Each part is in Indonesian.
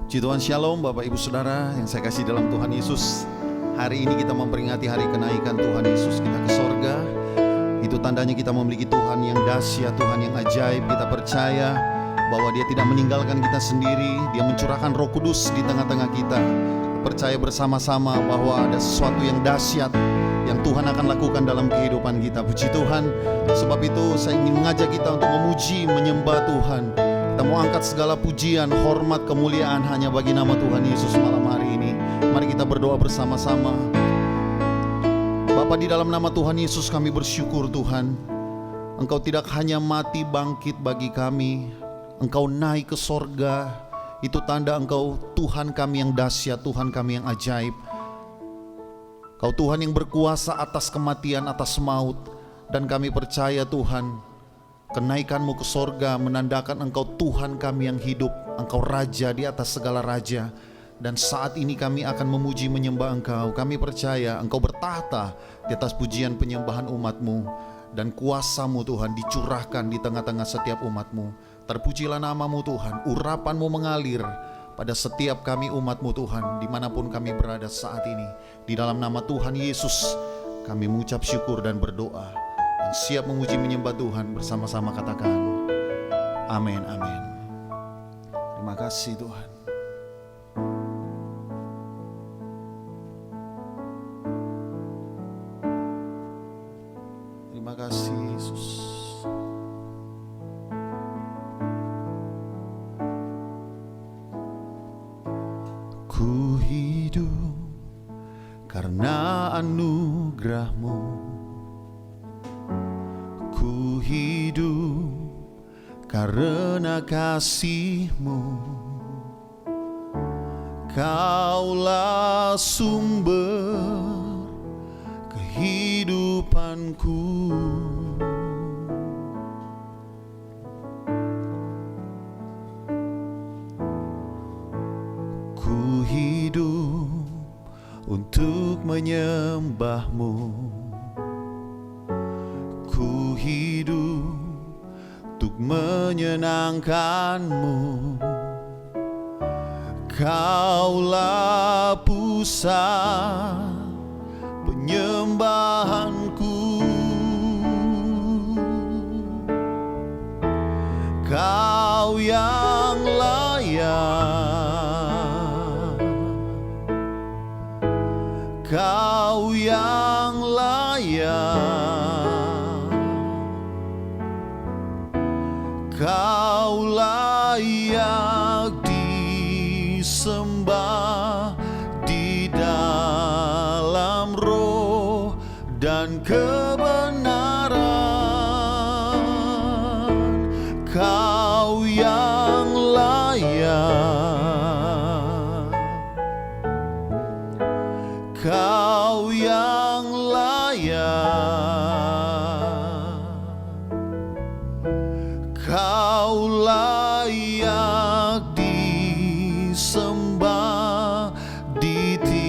Puji Tuhan, Shalom Bapak Ibu Saudara yang saya kasih dalam Tuhan Yesus. Hari ini kita memperingati hari kenaikan Tuhan Yesus kita ke sorga. Itu tandanya kita memiliki Tuhan yang dahsyat, Tuhan yang ajaib. Kita percaya bahwa Dia tidak meninggalkan kita sendiri. Dia mencurahkan Roh Kudus di tengah-tengah kita. Percaya bersama-sama bahwa ada sesuatu yang dahsyat yang Tuhan akan lakukan dalam kehidupan kita. Puji Tuhan. Sebab itu saya ingin mengajak kita untuk memuji, menyembah Tuhan. Kita mau angkat segala pujian, hormat, kemuliaan hanya bagi nama Tuhan Yesus malam hari ini. Mari kita berdoa bersama-sama. Bapa, di dalam nama Tuhan Yesus kami bersyukur Tuhan. Engkau tidak hanya mati bangkit bagi kami, Engkau naik ke sorga. Itu tanda Engkau Tuhan kami yang dahsyat, Tuhan kami yang ajaib. Kau Tuhan yang berkuasa atas kematian, atas maut. Dan kami percaya Tuhan, kenaikan-Mu ke sorga menandakan Engkau Tuhan kami yang hidup. Engkau Raja di atas segala raja. Dan saat ini kami akan memuji menyembah Engkau. Kami percaya Engkau bertahta di atas pujian penyembahan umat-Mu. Dan kuasa-Mu Tuhan dicurahkan di tengah-tengah setiap umat-Mu. Terpujilah nama-Mu Tuhan. Urapan-Mu mengalir pada setiap kami umat-Mu Tuhan, dimanapun kami berada saat ini. Di dalam nama Tuhan Yesus kami mengucap syukur dan berdoa. Dan siap memuji menyembah Tuhan bersama-sama katakan amin, amin. Terima kasih Tuhan. Terima kasih Yesus. Ku hidup karena anugerah-Mu. Ku hidup karena kasih-Mu. Kaulah sumber kehidupanku. Ku hidup untuk menyembah-Mu. Ku hidup untuk menyenangkan-Mu. Kaulah pusat penyembahanku. Kau yang layak, Kau yang layak, Kau layak disembah di dalam roh dan kebenaran. Kau yang layak, Kau yang layak, Kau layak disembah, ditinggikan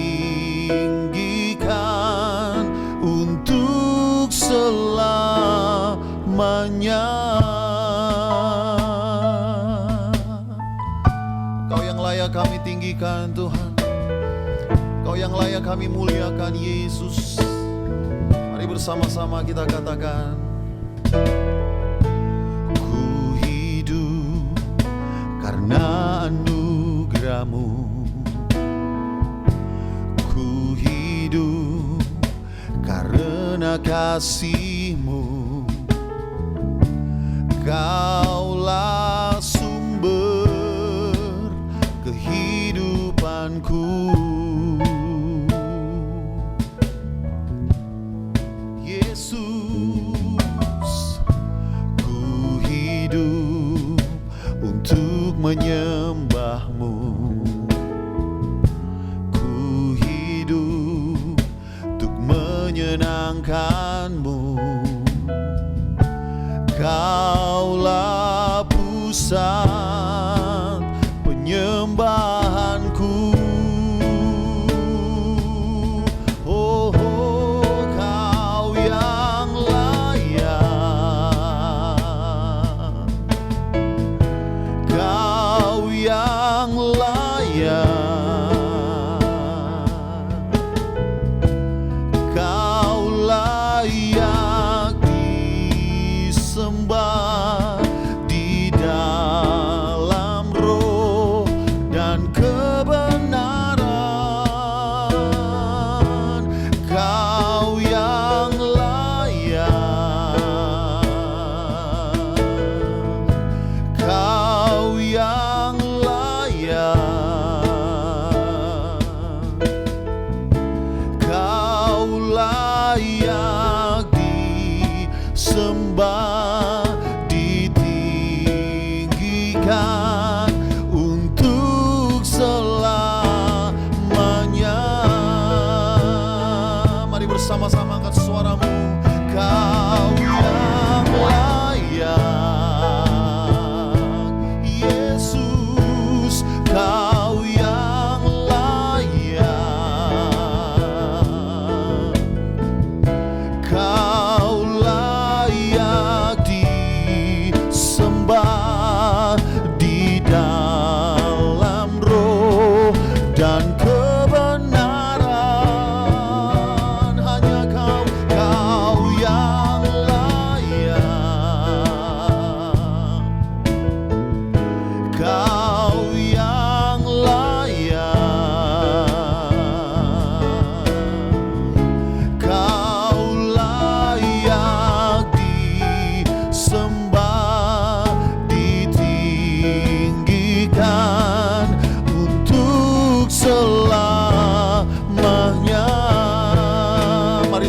untuk selamanya. Kau yang layak kami tinggikan Tuhan. Kau yang layak kami muliakan Yesus. Mari bersama-sama kita katakan, ku hidup karena anugerah-Mu. Ku hidup karena kasih-Mu. Kaulah sumber kehidupanku. Menyembah-Mu. Ku hidup untuk menyenangkan-Mu. Kaulah pusat penyembahanku. Oh, Kau yang layak, Kau yang layak.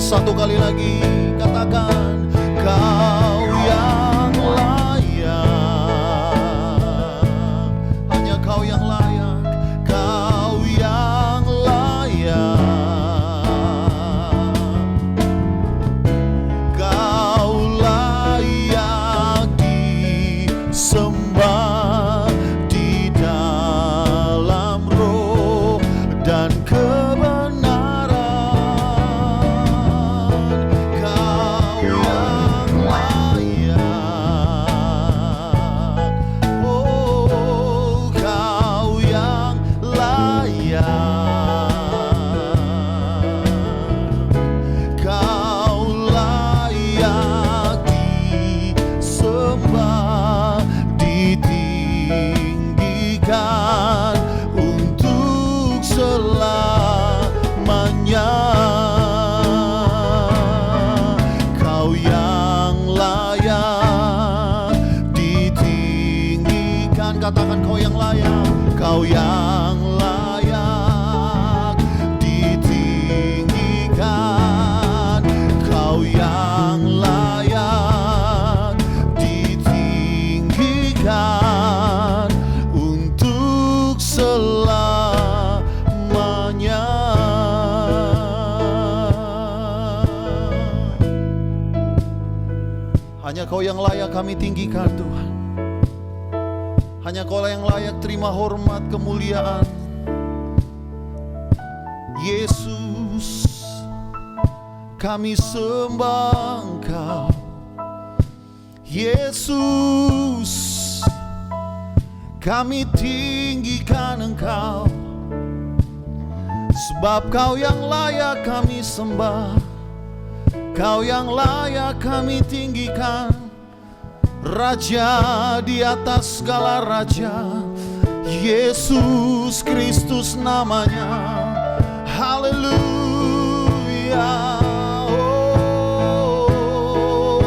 Satu kali lagi katakan, Kau yang layak, hanya Kau yang layak, Kau yang layak, Kau layak disembah di dalam roh dan untuk selamanya. Kau yang layak ditinggikan. Katakan, Kau yang layak, Kau yang layak ditinggikan, Kau yang layak ditinggikan untuk selamanya. Hanya Kau yang layak kami tinggikan Tuhan. Hanya Kau yang layak terima hormat kemuliaan. Yesus, kami sembah Engkau. Yesus, kami tinggikan Engkau. Sebab Kau yang layak kami sembah, Kau yang layak kami tinggikan. Raja di atas segala raja, Yesus Kristus namanya. Haleluya. Oh,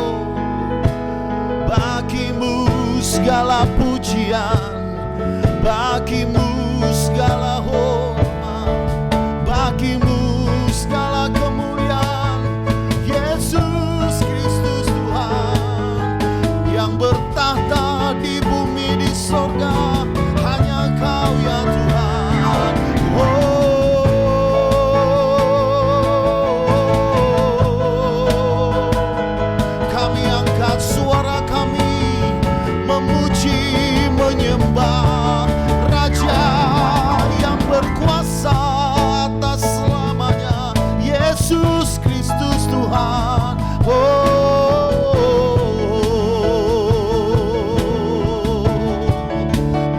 bagimu segala pujian, bagimu segala hormat, bagimu segala kemuliaan. Yesus Kristus Tuhan yang bertahta di bumi di sorga, hanya Kau ya Tuhan. Kami angkat suara kami memuji menyembah Raja yang berkuasa atas selamanya, Yesus Kristus Tuhan.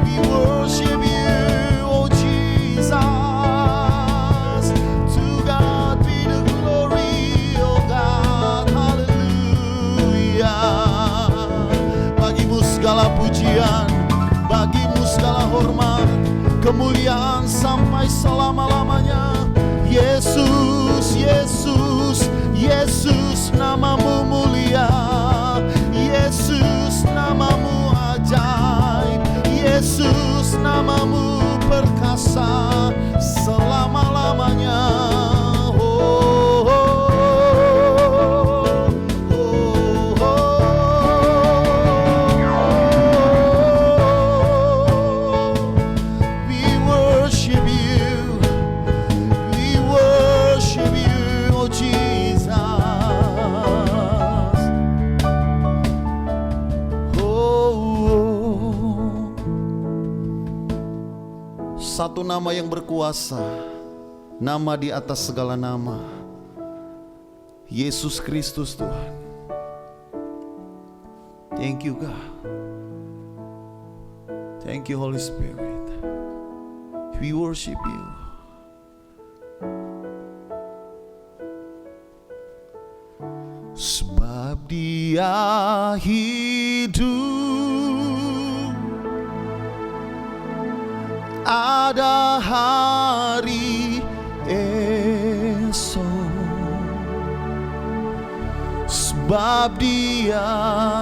We worship you, oh Jesus. To God be the glory, oh God. Hallelujah. Bagimu segala pujian, bagimu segala hormat, kemuliaan sampai selama-lamanya. Yesus, Yesus, Yesus, namamu mulia. Yesus, namamu ajaib. Yesus, namamu perkasa selama-lamanya. Oh, oh, oh, oh. We worship you, we worship you, oh Jesus. Satu nama yang berkuasa, nama di atas segala nama, Yesus Kristus Tuhan. Thank you God. Thank you Holy Spirit. We worship you. Sebab Dia hidup, ada hari esok. Sebab Dia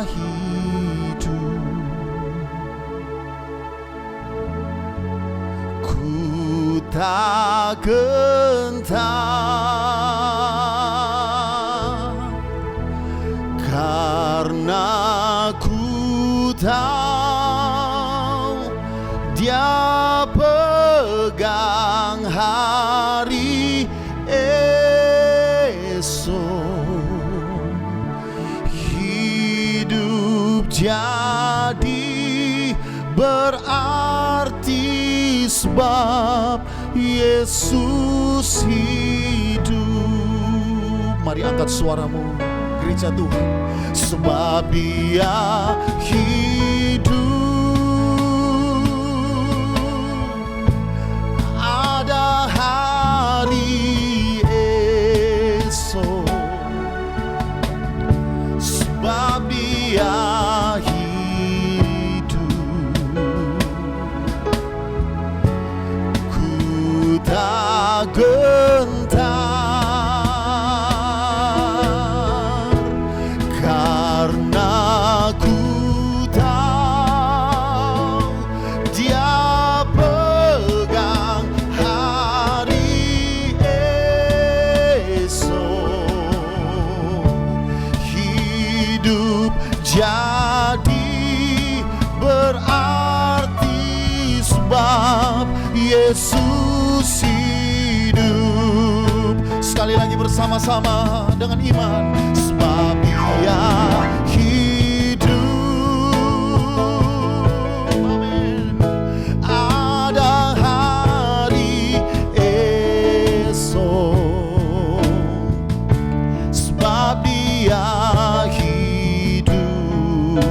hidup, ku tak gentar. tahu Dia pegang hari esok. Hidup jadi berarti sebab Yesus hidup. Mari angkat suaramu, gereja Tuhan. Sebab Dia hidup, ada hari esok. Sebab Dia hidup, ku tak gentar, karena ku tahu Dia pegang hari esok. Hidup jadi berarti sebab Yesus hidup. Sekali lagi bersama-sama dengan iman. Sebab Dia hidup, amin. Ada hari esok. Sebab Dia hidup,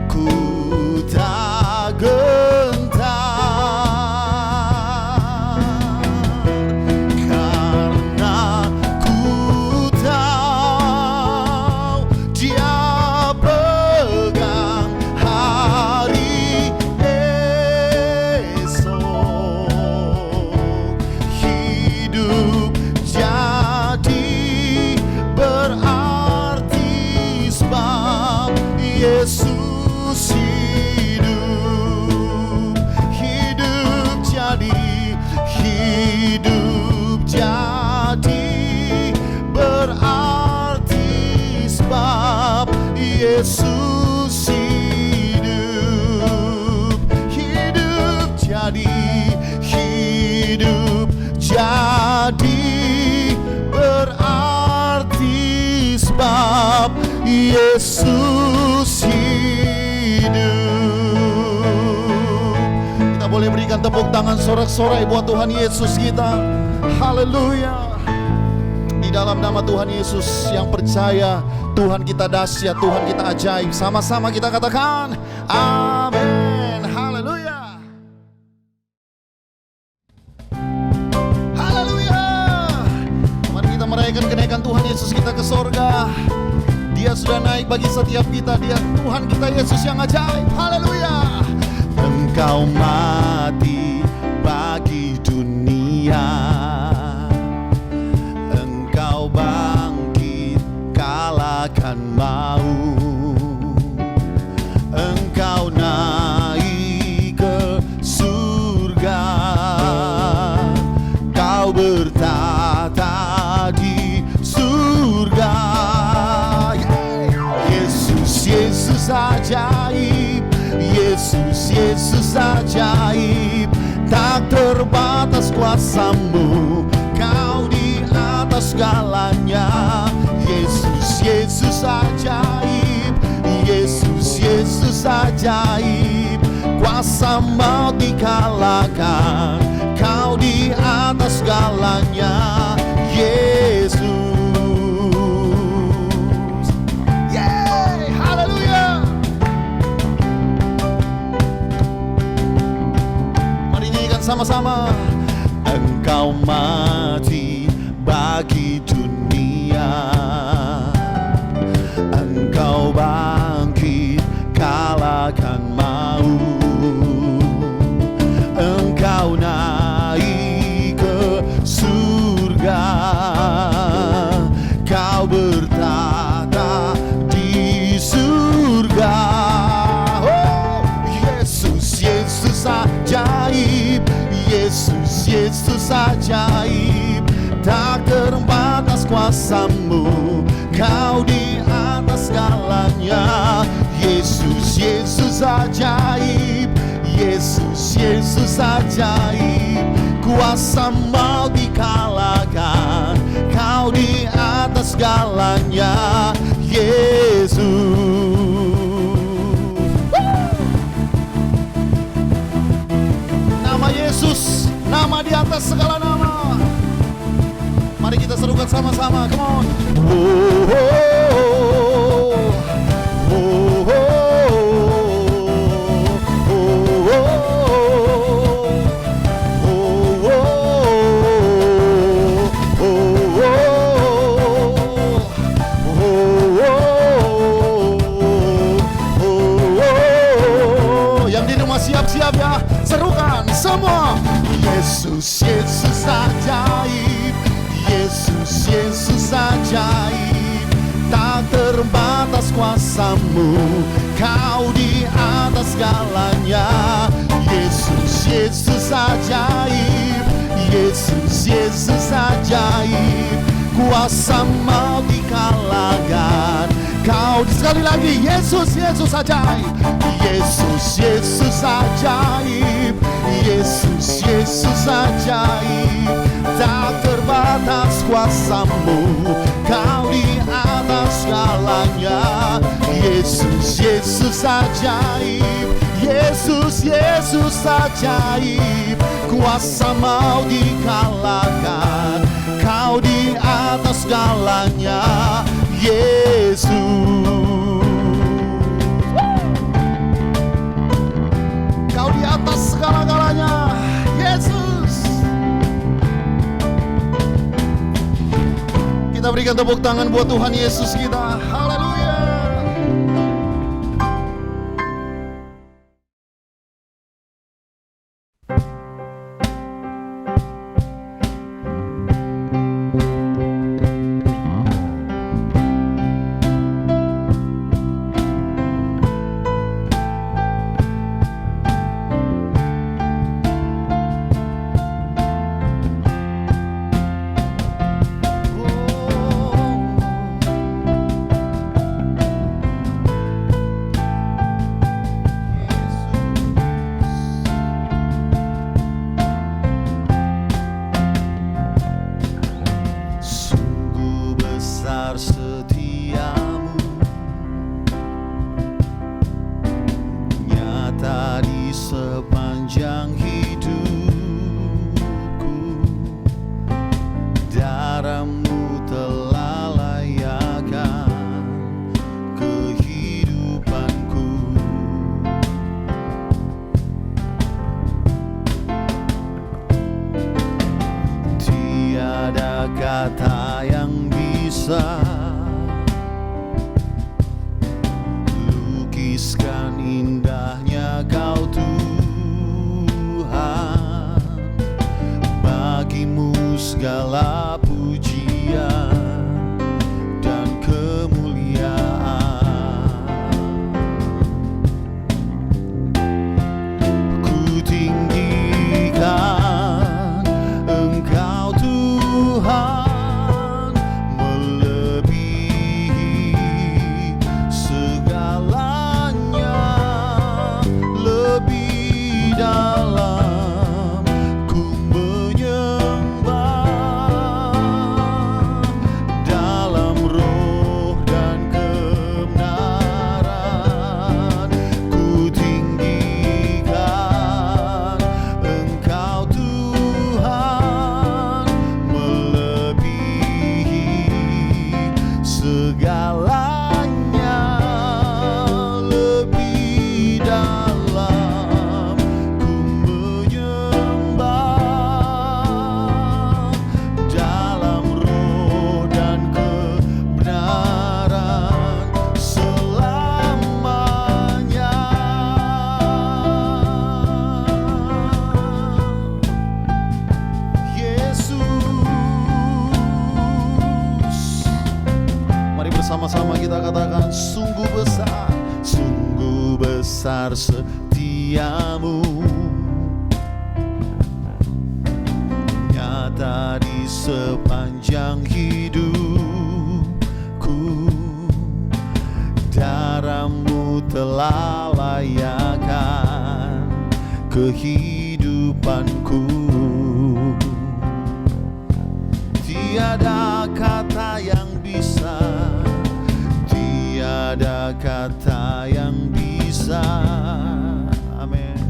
ku tak gentar, karena ku tahu Dia pegang hari esok. Hidup jadi berarti sebab Yesus hidup. Hidup jadi berarti sebab Yesus hidup. Hidup jadi berarti sebab Yesus hidup. Kita boleh berikan tepuk tangan sorak-sorai buat Tuhan Yesus kita. Haleluya. Di dalam nama Tuhan Yesus yang percaya, Tuhan kita dahsyat, Tuhan kita ajaib. Sama-sama kita katakan amin. Haleluya. Haleluya. Mari kita merayakan kenaikan Tuhan Yesus kita ke sorga. Dia sudah naik bagi setiap kita. Dia Tuhan kita Yesus yang ajaib. Haleluya. Engkau mati bagi dunia, Engkau bangkit kalahkan maut. Engkau naik ke surga, Kau bertata di surga. Yesus ajaib, Yesus ajaib. Tak terbatas kuasa-Mu, Kau di atas segalanya. Yesus ajaib, Yesus ajaib. Kuasa maut dikalahkan, Kau di atas segalanya. Yesus. Sama-sama. Engkau mati bagi dunia, Engkau bangkit kalahkan maut. Engkau naik ke surga, Kau bertata di surga. Oh, Yesus ajaib, Yesus ajaib. Tak terbatas kuasa-Mu, Kau di atas segala Yesus ajaib, kuasa mau dikalahkan, Kau di atas segalanya, Yesus. Nama Yesus, nama di atas segala nama. Mari kita serukan sama-sama, come on. Oh, oh, oh, oh, oh. Yang di rumah siap-siap ya, serukan semua. Yesus, Yesus ajaib, Yesus, Yesus ajaib, tak terbatas kuasa-Mu, Kau di atas segalanya. Yesus, Yesus ajaib, Yesus, Yesus ajaib, kuasa mau dikalahkan, Kau. Sekali lagi, Yesus, Yesus ajaib, Yesus, Yesus ajaib, Yesus, Yesus ajaib, tak terbatas kuasa-Mu, Kau di atas segalanya. Yesus, Yesus ajaib, Yesus, Yesus ajaib, kuasa mau dikalahkan, Kau di atas segalanya, Yesus. Kau di atas segala-galanya, Yesus. Kita berikan tepuk tangan buat Tuhan Yesus kita. Haleluya. Setiamu nyata di sepanjang hidupku, darah-Mu telah layakkan kehidupanku. Tiada kata yang bisa lukiskan indahnya Kau Tuhan. Bagi-Mu segala pujian dan kemuliaan. Ku tinggikan Engkau Tuhan, dalam ku menyembah, dalam roh dan kebenaran ku tinggikan Engkau Tuhan, melebihi segalanya, lebih dalam dalam roh dan kebenaran selamanya. Yesus, mari bersama-sama kita katakan, sungguh besar setiamu, nyata di sepanjang hidupku, darah-Mu telah layakkan kehidupanku. kehidupanku. Tiada kata yang bisa, tiada kata yang bisa, amin,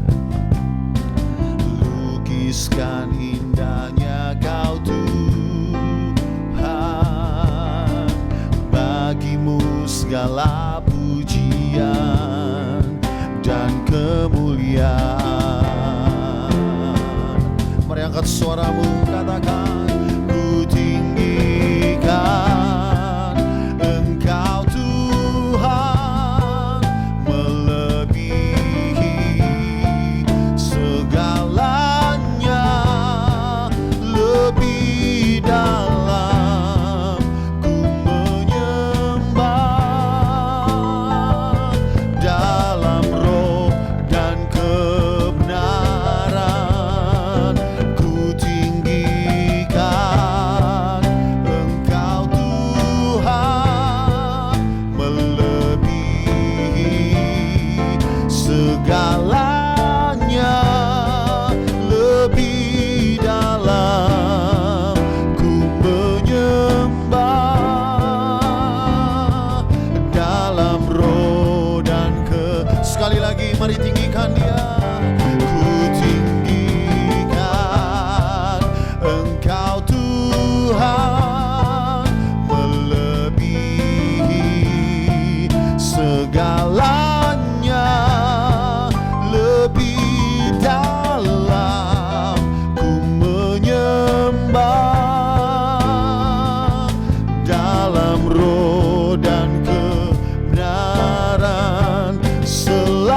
lukiskan indahnya Kau Tuhan. Bagimu segala pujian dan kemuliaan. Mari angkat suaramu, katakan, ku tinggikan Engkau Tuhan, melebihi segalanya, lebih dalam ku menyembah, dalam roh dan kebenaran ku tinggikan Engkau Tuhan, melebihi segalanya, lebih dalam ku menyembah, dalam roh dan sekali lagi mari tinggikan Dia. Ku tinggikan Engkau Tuhan, melebihi segalanya, lebih dalam ku menyembah, dalam roh dan kebenaran selamanya.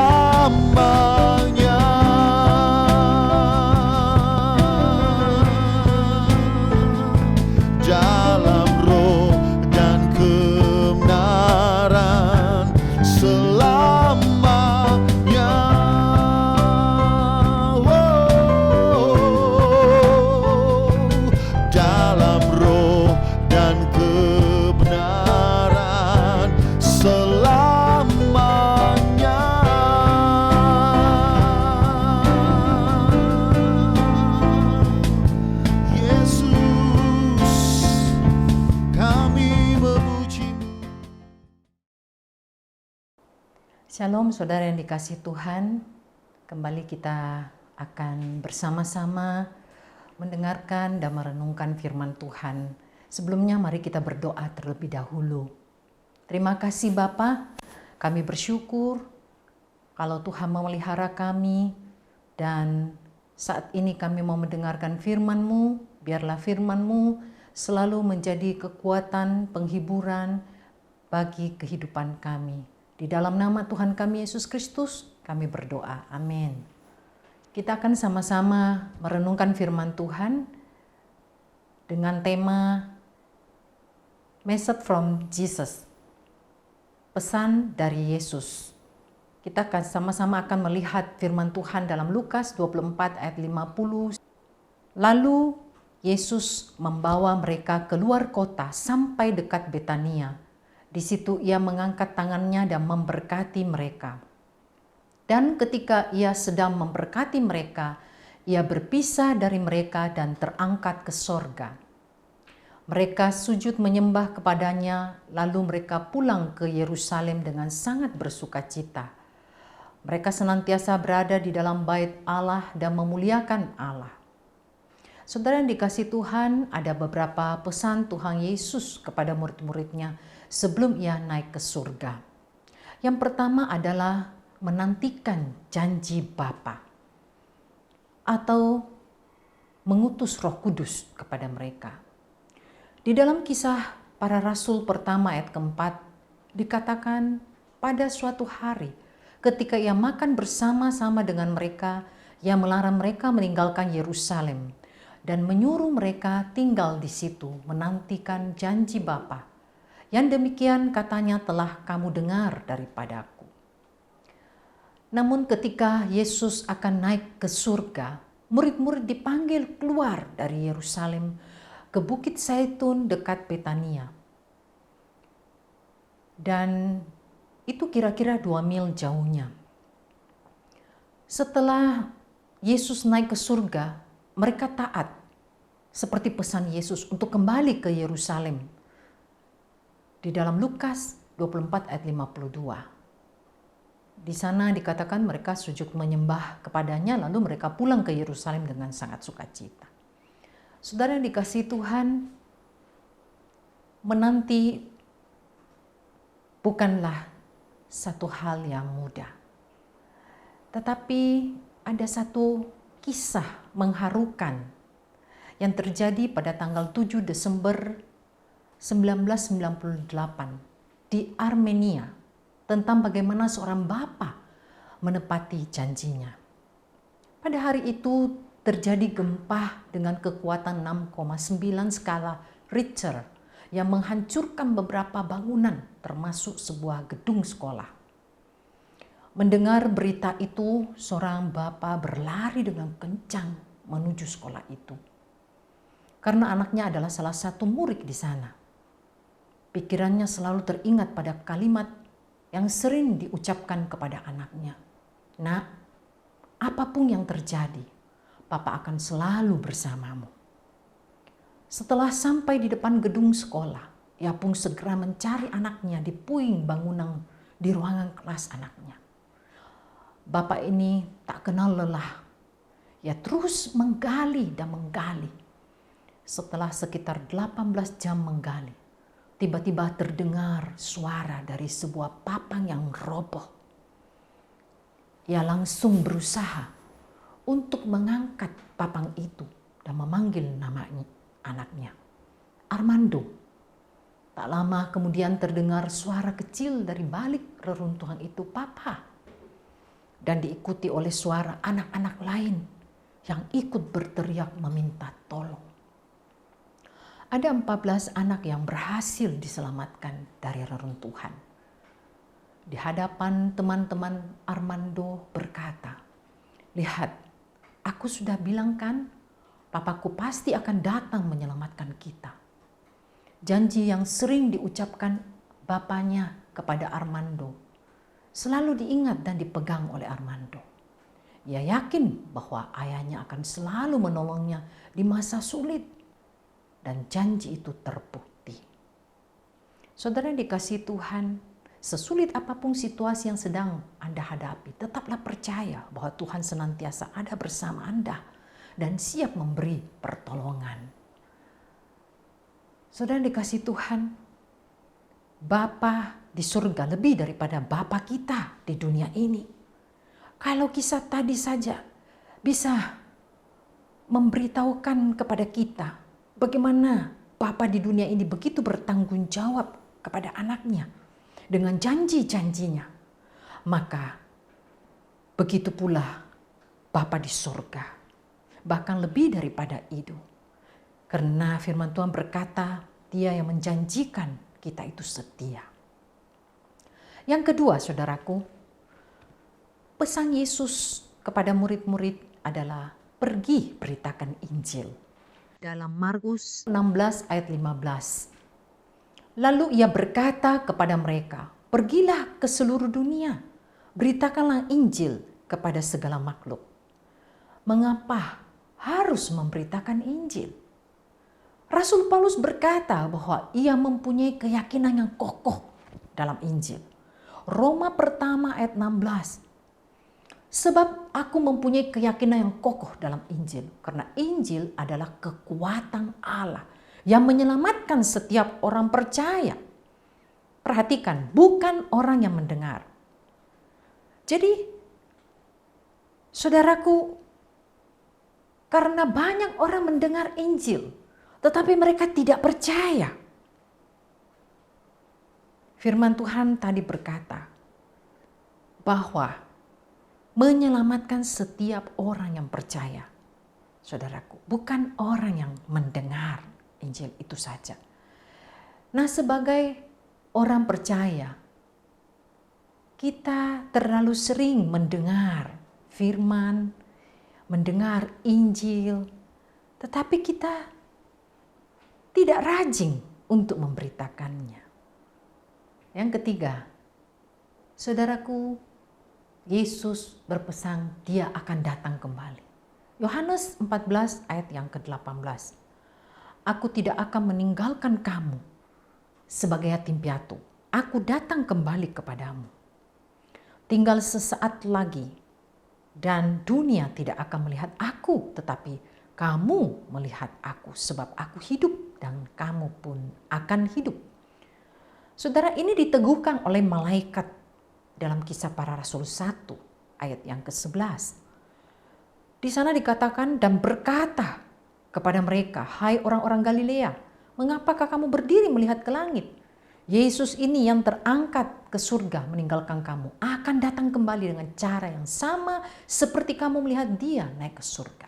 Dalam roh dan kebenaran selamanya. Dalam roh dan kebenaran selamanya. Yesus, kami memuji-Mu. Shalom saudara yang dikasihi Tuhan, kembali kita akan bersama-sama mendengarkan dan merenungkan firman Tuhan. Sebelumnya mari kita berdoa terlebih dahulu. Terima kasih Bapa, kami bersyukur kalau Tuhan memelihara kami, dan saat ini kami mau mendengarkan firman-Mu. Biarlah firman-Mu selalu menjadi kekuatan, penghiburan bagi kehidupan kami. Di dalam nama Tuhan kami Yesus Kristus, kami berdoa. Amin. Kita akan sama-sama merenungkan firman Tuhan dengan tema Message from Jesus, pesan dari Yesus. Kita akan sama-sama akan melihat firman Tuhan dalam Lukas 24 ayat 50. Lalu Yesus membawa mereka keluar kota sampai dekat Betania. Di situ ia mengangkat tangannya dan memberkati mereka. Dan ketika ia sedang memberkati mereka, ia berpisah dari mereka dan terangkat ke sorga. Mereka sujud menyembah kepadanya, lalu mereka pulang ke Yerusalem dengan sangat bersukacita. Mereka senantiasa berada di dalam bait Allah dan memuliakan Allah. Saudara yang dikasihi Tuhan, ada beberapa pesan Tuhan Yesus kepada murid-muridnya sebelum ia naik ke surga. Yang pertama adalah menantikan janji Bapa atau mengutus Roh Kudus kepada mereka. Di dalam Kisah Para Rasul pertama ayat keempat dikatakan pada suatu hari ketika ia makan bersama-sama dengan mereka, ia melarang mereka meninggalkan Yerusalem dan menyuruh mereka tinggal di situ menantikan janji Bapa. Yang demikian katanya telah kamu dengar daripadaku. Namun ketika Yesus akan naik ke surga, murid-murid dipanggil keluar dari Yerusalem ke Bukit Zaitun dekat Betania. Dan itu kira-kira 2 mil jauhnya. Setelah Yesus naik ke surga, mereka taat seperti pesan Yesus untuk kembali ke Yerusalem. Di dalam Lukas 24 ayat 52. Di sana dikatakan mereka sujud menyembah kepadanya, lalu mereka pulang ke Yerusalem dengan sangat sukacita. Saudara yang dikasihi Tuhan, menanti bukanlah satu hal yang mudah. Tetapi ada satu kisah mengharukan yang terjadi pada tanggal 7 Desember 1998 di Armenia, tentang bagaimana seorang bapa menepati janjinya. Pada hari itu terjadi gempa dengan kekuatan 6,9 skala Richter yang menghancurkan beberapa bangunan termasuk sebuah gedung sekolah. Mendengar berita itu, seorang bapa berlari dengan kencang menuju sekolah itu. Karena anaknya adalah salah satu murid di sana. Pikirannya selalu teringat pada kalimat yang sering diucapkan kepada anaknya. Nak, apapun yang terjadi, Papa akan selalu bersamamu. Setelah sampai di depan gedung sekolah, ia pun segera mencari anaknya di puing bangunan di ruangan kelas anaknya. Bapak ini tak kenal lelah. Ia terus menggali dan menggali. Setelah sekitar 18 jam menggali, tiba-tiba terdengar suara dari sebuah papang yang roboh. Ia langsung berusaha untuk mengangkat papang itu dan memanggil namanya anaknya, Armando. Tak lama kemudian terdengar suara kecil dari balik reruntuhan itu, "Papa." Dan diikuti oleh suara anak-anak lain yang ikut berteriak meminta tolong. Ada 14 anak yang berhasil diselamatkan dari reruntuhan. Di hadapan teman-teman, Armando berkata, "Lihat, aku sudah bilang kan, papaku pasti akan datang menyelamatkan kita." Janji yang sering diucapkan bapaknya kepada Armando selalu diingat dan dipegang oleh Armando. Ia yakin bahwa ayahnya akan selalu menolongnya di masa sulit. Dan janji itu terbukti. Saudara yang dikasihi Tuhan, sesulit apapun situasi yang sedang Anda hadapi, tetaplah percaya bahwa Tuhan senantiasa ada bersama Anda dan siap memberi pertolongan. Saudara yang dikasihi Tuhan, Bapa di surga lebih daripada Bapa kita di dunia ini. Kalau kisah tadi saja bisa memberitahukan kepada kita bagaimana Bapa di dunia ini begitu bertanggung jawab kepada anaknya dengan janji-janjinya, maka begitu pula Bapa di surga, bahkan lebih daripada itu. Karena firman Tuhan berkata, Dia yang menjanjikan kita itu setia. Yang kedua, saudaraku, pesan Yesus kepada murid-murid adalah pergi beritakan Injil. Dalam Markus 16 ayat 15. Lalu ia berkata kepada mereka, "Pergilah ke seluruh dunia, beritakanlah Injil kepada segala makhluk." Mengapa harus memberitakan Injil? Rasul Paulus berkata bahwa ia mempunyai keyakinan yang kokoh dalam Injil. Roma pertama ayat 16. Sebab aku mempunyai keyakinan yang kokoh dalam Injil. Karena Injil adalah kekuatan Allah yang menyelamatkan setiap orang percaya. Perhatikan, bukan orang yang mendengar. Jadi, saudaraku, karena banyak orang mendengar Injil, tetapi mereka tidak percaya. Firman Tuhan tadi berkata bahwa menyelamatkan setiap orang yang percaya. Saudaraku, bukan orang yang mendengar Injil itu saja. Nah, sebagai orang percaya, kita terlalu sering mendengar firman, mendengar Injil, tetapi kita tidak rajin untuk memberitakannya. Yang ketiga, saudaraku, Yesus berpesan Dia akan datang kembali. Yohanes 14 ayat yang ke-18. Aku tidak akan meninggalkan kamu sebagai yatim piatu. Aku datang kembali kepadamu. Tinggal sesaat lagi dan dunia tidak akan melihat aku, tetapi kamu melihat aku sebab aku hidup dan kamu pun akan hidup. Saudara, ini diteguhkan oleh malaikat dalam Kisah Para Rasul 1 ayat yang ke-11. Di sana dikatakan dan berkata kepada mereka, "Hai orang-orang Galilea, mengapakah kamu berdiri melihat ke langit? Yesus ini yang terangkat ke surga meninggalkan kamu akan datang kembali dengan cara yang sama seperti kamu melihat dia naik ke surga."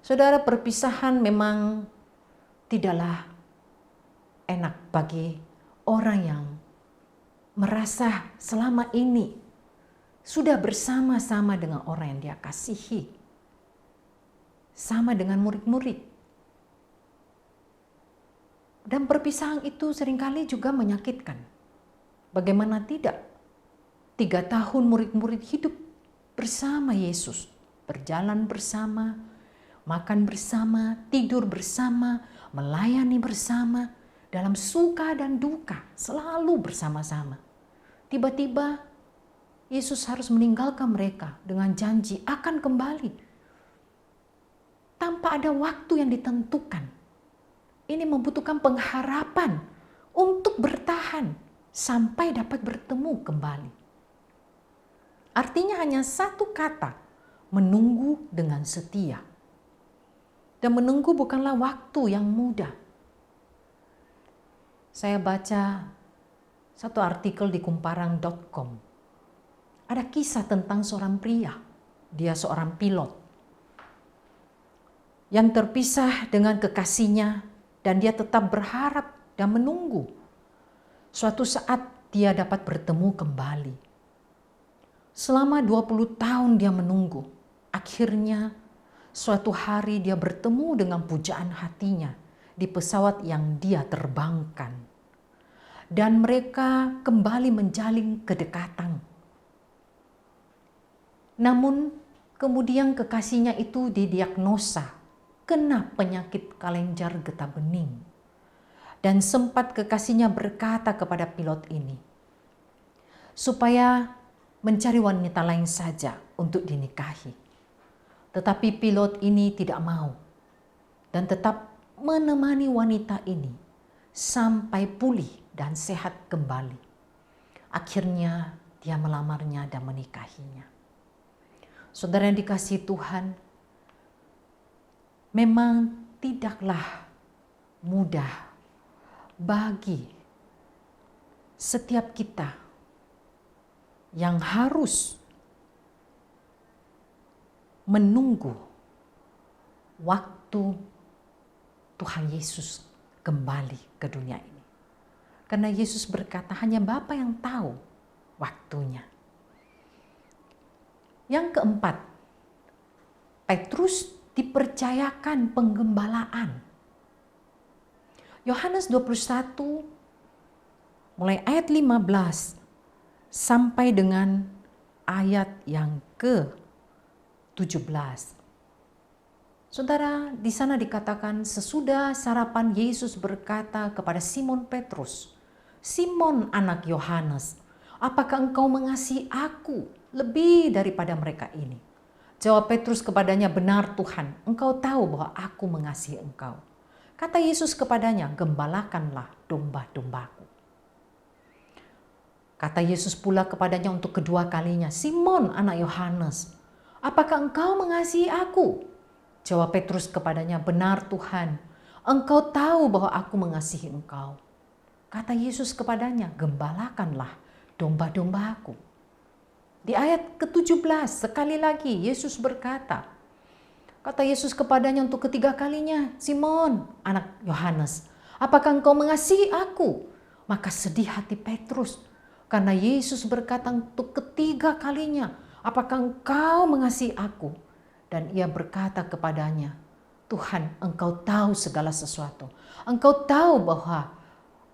Saudara, perpisahan memang tidaklah enak bagi orang yang merasa selama ini sudah bersama-sama dengan orang yang dia kasihi, sama dengan murid-murid. Dan perpisahan itu seringkali juga menyakitkan. Bagaimana tidak? 3 tahun murid-murid hidup bersama Yesus, berjalan bersama, makan bersama, tidur bersama, melayani bersama, dalam suka dan duka, selalu bersama-sama. Tiba-tiba Yesus harus meninggalkan mereka dengan janji akan kembali. Tanpa ada waktu yang ditentukan. Ini membutuhkan pengharapan untuk bertahan sampai dapat bertemu kembali. Artinya hanya satu kata, menunggu dengan setia. Dan menunggu bukanlah waktu yang mudah. Saya baca satu artikel di kumparang.com. Ada kisah tentang seorang pria, dia seorang pilot, yang terpisah dengan kekasihnya dan dia tetap berharap dan menunggu. Suatu saat dia dapat bertemu kembali. Selama 20 tahun dia menunggu, akhirnya suatu hari dia bertemu dengan pujaan hatinya di pesawat yang dia terbangkan. Dan mereka kembali menjalin kedekatan. Namun kemudian kekasihnya itu didiagnosa kena penyakit kelenjar getah bening. Dan sempat kekasihnya berkata kepada pilot ini, supaya mencari wanita lain saja untuk dinikahi. Tetapi pilot ini tidak mau dan tetap menemani wanita ini sampai pulih dan sehat kembali. Akhirnya dia melamarnya dan menikahinya. Saudara yang dikasihi Tuhan, memang tidaklah mudah bagi setiap kita yang harus menunggu waktu Tuhan Yesus kembali ke dunia ini. Karena Yesus berkata, hanya Bapa yang tahu waktunya. Yang keempat, Petrus dipercayakan penggembalaan. Yohanes 21 mulai ayat 15 sampai dengan ayat yang ke-17. Saudara, di sana dikatakan sesudah sarapan Yesus berkata kepada Simon Petrus, "Simon anak Yohanes, apakah engkau mengasihi aku lebih daripada mereka ini?" Jawab Petrus kepadanya, "Benar Tuhan, engkau tahu bahwa aku mengasihi engkau." Kata Yesus kepadanya, "Gembalakanlah domba-dombaku." Kata Yesus pula kepadanya untuk kedua kalinya, "Simon anak Yohanes, apakah engkau mengasihi aku?" Jawab Petrus kepadanya, "Benar Tuhan, engkau tahu bahwa aku mengasihi engkau." Kata Yesus kepadanya, "Gembalakanlah domba-dombaku." Di ayat ke-17 sekali lagi Yesus berkata, kata Yesus kepadanya untuk ketiga kalinya, "Simon anak Yohanes, apakah engkau mengasihi aku?" Maka sedih hati Petrus karena Yesus berkata untuk ketiga kalinya, "Apakah engkau mengasihi aku?" Dan ia berkata kepadanya, "Tuhan, engkau tahu segala sesuatu. Engkau tahu bahwa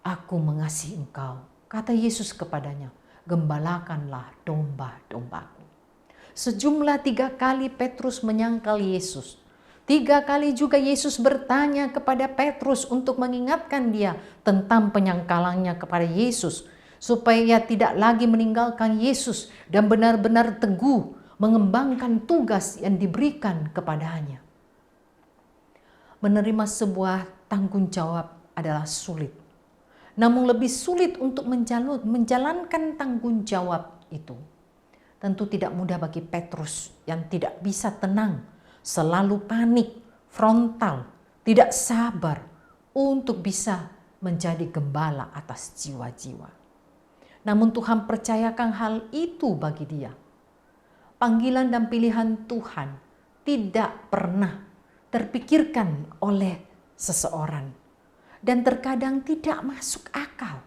aku mengasihi engkau." Kata Yesus kepadanya, "Gembalakanlah domba-dombaku." Sejumlah 3 kali Petrus menyangkal Yesus. 3 kali juga Yesus bertanya kepada Petrus untuk mengingatkan dia tentang penyangkalannya kepada Yesus, supaya ia tidak lagi meninggalkan Yesus dan benar-benar teguh mengembangkan tugas yang diberikan kepadanya. Menerima sebuah tanggung jawab adalah sulit. Namun lebih sulit untuk menjalankan tanggung jawab itu. Tentu tidak mudah bagi Petrus yang tidak bisa tenang, selalu panik, frontal, tidak sabar untuk bisa menjadi gembala atas jiwa-jiwa. Namun Tuhan percayakan hal itu bagi dia. Panggilan dan pilihan Tuhan tidak pernah terpikirkan oleh seseorang dan terkadang tidak masuk akal.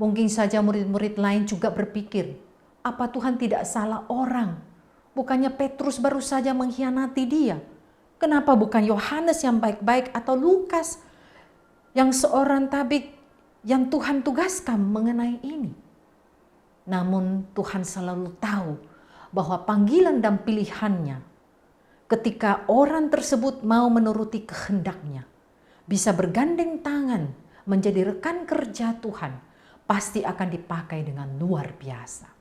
Mungkin saja murid-murid lain juga berpikir, apa Tuhan tidak salah orang? Bukannya Petrus baru saja mengkhianati dia? Kenapa bukan Yohanes yang baik-baik atau Lukas yang seorang tabib yang Tuhan tugaskan mengenai ini? Namun Tuhan selalu tahu bahwa panggilan dan pilihannya ketika orang tersebut mau menuruti kehendaknya, bisa bergandeng tangan menjadi rekan kerja Tuhan, pasti akan dipakai dengan luar biasa.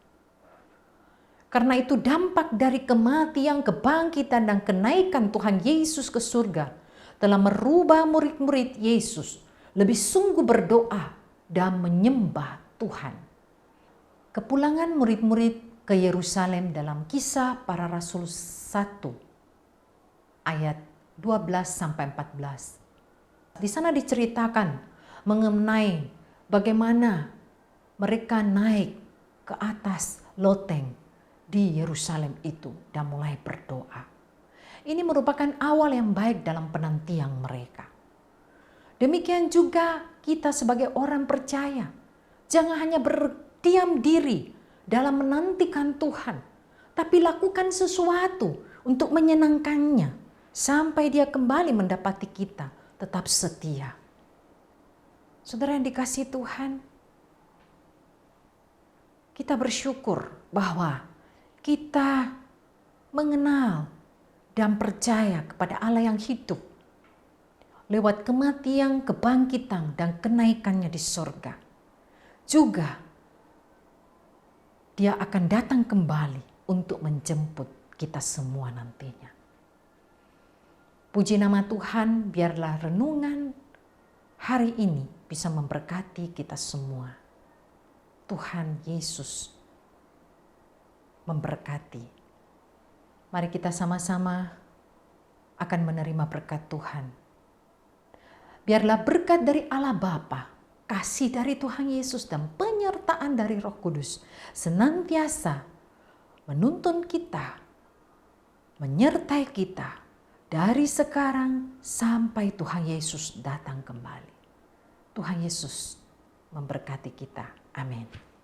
Karena itu dampak dari kematian, kebangkitan, dan kenaikan Tuhan Yesus ke surga telah merubah murid-murid Yesus lebih sungguh berdoa dan menyembah Tuhan. Kepulangan murid-murid ke Yerusalem dalam Kisah Para Rasul 1 ayat 12-14. Di sana diceritakan mengenai bagaimana mereka naik ke atas loteng di Yerusalem itu dan mulai berdoa. Ini merupakan awal yang baik dalam penantian mereka. Demikian juga kita sebagai orang percaya. Jangan hanya berdiam diri dalam menantikan Tuhan, tapi lakukan sesuatu untuk menyenangkannya sampai dia kembali mendapati kita tetap setia. Saudara yang dikasihi Tuhan, kita bersyukur bahwa kita mengenal dan percaya kepada Allah yang hidup lewat kematian, kebangkitan, dan kenaikannya di surga. Juga dia akan datang kembali untuk menjemput kita semua nantinya. Puji nama Tuhan, biarlah renungan hari ini bisa memberkati kita semua. Tuhan Yesus memberkati. Mari kita sama-sama akan menerima berkat Tuhan. Biarlah berkat dari Allah Bapa, kasih dari Tuhan Yesus, dan penyertaan dari Roh Kudus senantiasa menuntun kita, menyertai kita dari sekarang sampai Tuhan Yesus datang kembali. Tuhan Yesus memberkati kita. Amin.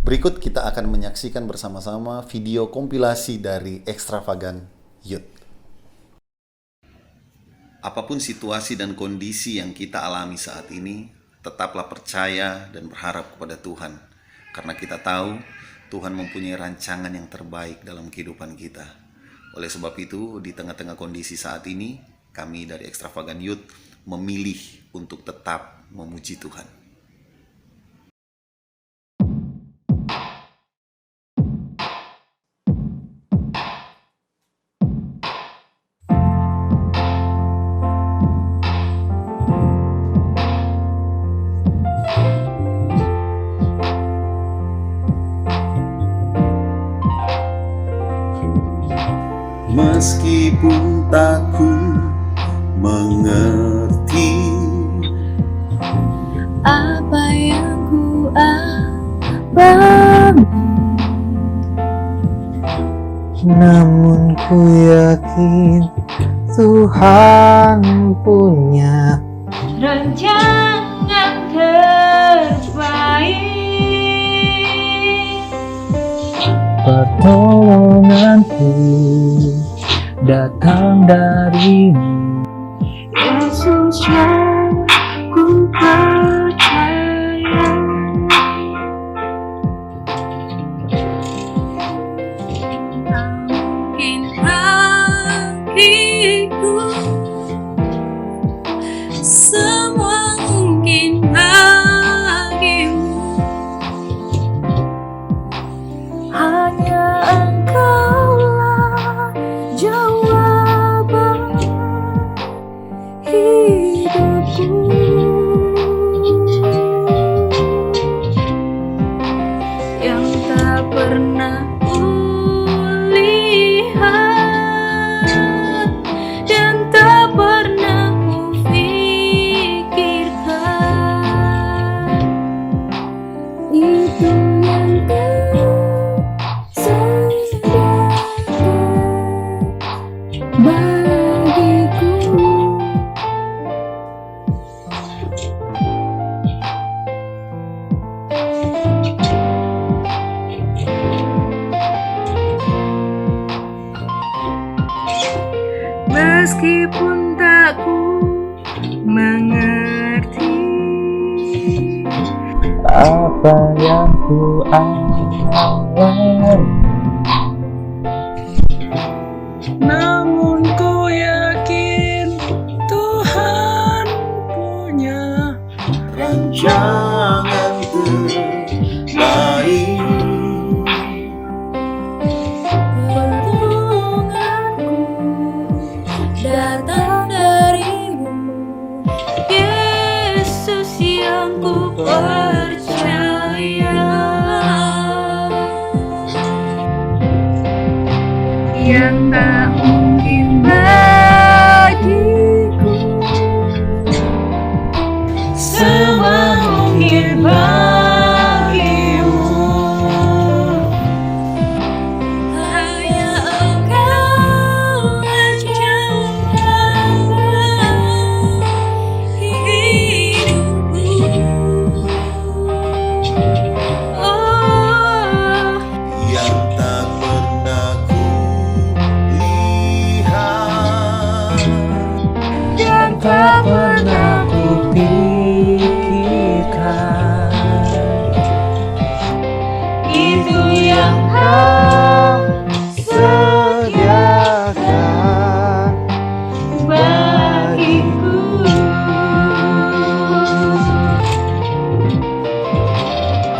Berikut kita akan menyaksikan bersama-sama video kompilasi dari Extravagant Youth. Apapun situasi dan kondisi yang kita alami saat ini, tetaplah percaya dan berharap kepada Tuhan. Karena kita tahu Tuhan mempunyai rancangan yang terbaik dalam kehidupan kita. Oleh sebab itu, di tengah-tengah kondisi saat ini, kami dari Extravagant Youth memilih untuk tetap memuji Tuhan. Meskipun tak ku mengerti apa yang ku alami, namun ku yakin Tuhan punya rancangan terbaik. Pertolonganku datang darimu, Yesus yang ku percaya. Tak mungkin bagiku, semua mungkin bagimu. Hanya Engkaulah jawaban hidupku. Yang tak pernah kulihat dan tak pernah kupikirkan, itu yang bagiku. Meskipun tak ku mengerti apa yang ku alami, namun ku yakin Tuhan punya rancangan terbaik. pertolonganku datang darimu, Yesus yang ku percaya. Yang tak mungkin bagiku, semua mungkin bagimu. Hanya Engkaulah jawaban hidupku. Oh, Yang tak pernah ku lihat dan tak pernah kupikirkan, itu yang Kau sediakan bagiku.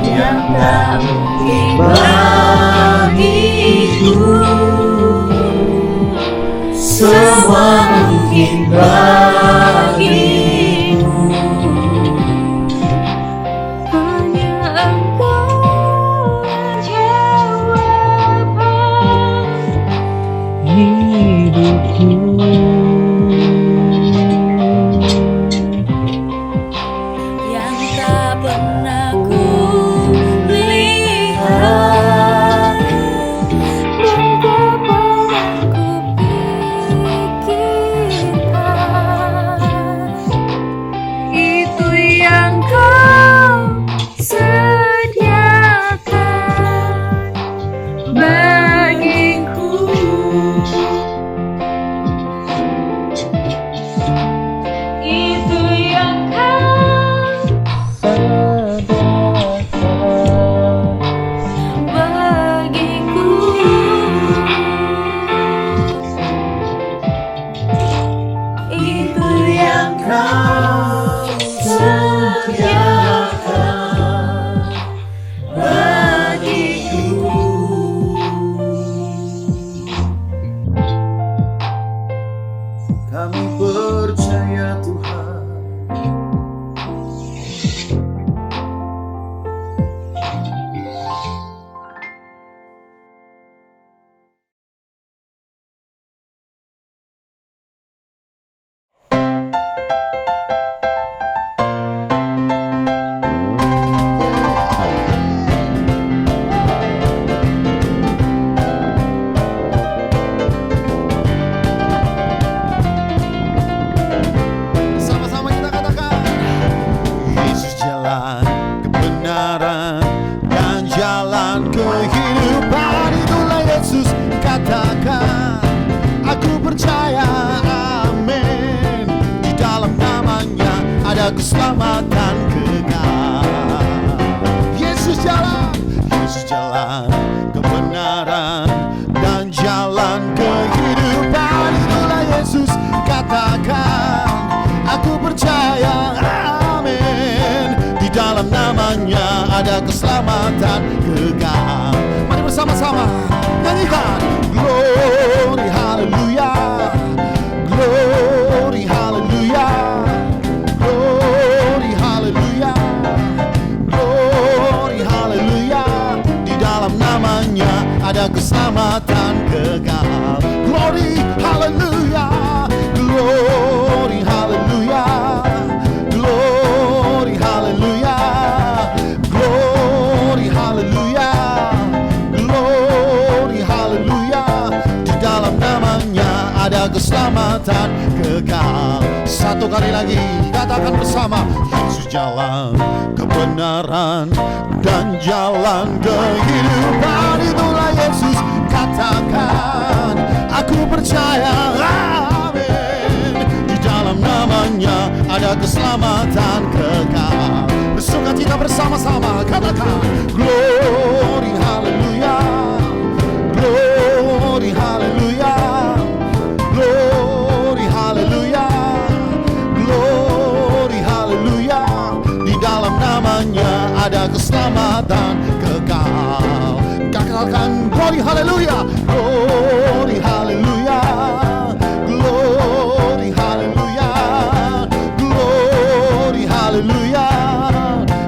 Yang tak mungkin bagiku, semua mungkin bagimu. Hanya Engkau jawaban hidupku. yang tak pernah ku lihat dan tak pernah ku pikirkan. Kau sediakan bagiku. Kami percaya Tuhan. Sama-sama kita katakan, Yesus jalan kebenaran dan jalan kehidupan. Itulah Yesus, katakan aku percaya, amin. Di dalam namanya ada keselamatan kekal. Yesus jalan kebenaran dan jalan kehidupan. Itulah Yesus, katakan aku percaya, amin. Di dalam namanya ada keselamatan kekal. Mari bersama-sama nyanyikan, glory hallelujah, glory hallelujah, glory hallelujah, glory hallelujah. Di dalam namanya ada keselamatan kekal. Glory hallelujah, glory hallelujah, glory hallelujah, glory hallelujah, glory hallelujah. Di dalam namanya ada keselamatan kekal. Satu kali lagi katakan bersama, Yesus jalan kebenaran dan jalan kehidupan. Itulah Yesus, katakan aku percaya, amin. Di dalam namanya ada keselamatan kekal. Bersukacita bersama-sama katakan, glory hallelujah, glory hallelujah, glory hallelujah, glory hallelujah. Di dalam namanya ada keselamatan kekal. Katakan glory hallelujah, glory hallelujah, glory hallelujah, glory hallelujah,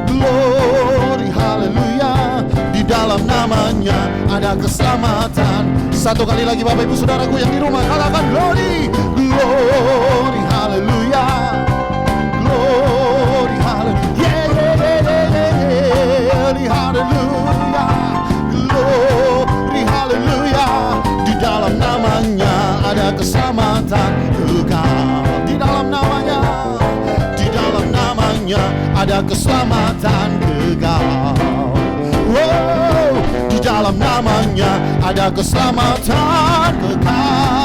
glory hallelujah. Di dalam namanya ada keselamatan. Satu kali lagi Bapak Ibu Saudaraku yang di rumah, katakan glory, glory hallelujah, glory hallelujah, yeah, yeah, yeah, yeah, yeah. Glory hallelujah, glory hallelujah. Di dalam namanya ada keselamatan kekal. Di dalam namanya ada keselamatan kekal. Wow, di dalam namanya ada keselamatan kekal.